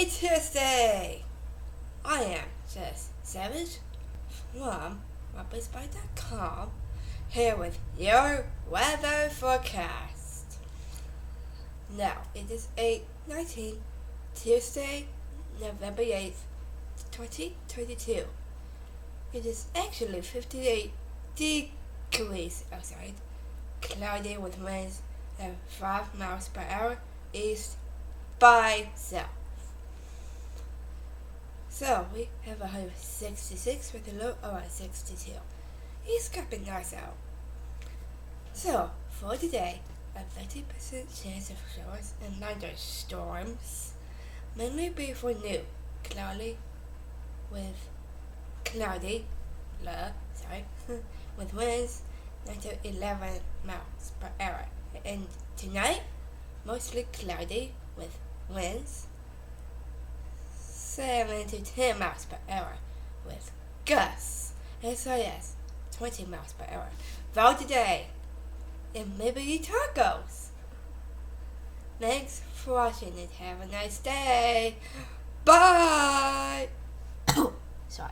Happy Tuesday! I am Jess Savage from RobbertSpy.com here with your weather forecast. Now, it is 8/19, Tuesday, November 8th, 2022. It is actually 58 degrees outside, cloudy with winds at 5 miles per hour east by south. So we have a high of 66 with a low of 62. It's gonna be nice out. So for today, a 50% chance of showers and thunderstorms, mainly be for noon, cloudy with with winds 9 to 11 miles per hour. And tonight, mostly cloudy with winds 7 to 10 miles per hour with gusts as high as 20 miles per hour. For today, and maybe eat tacos. Thanks for watching and have a nice day. Bye! Sorry.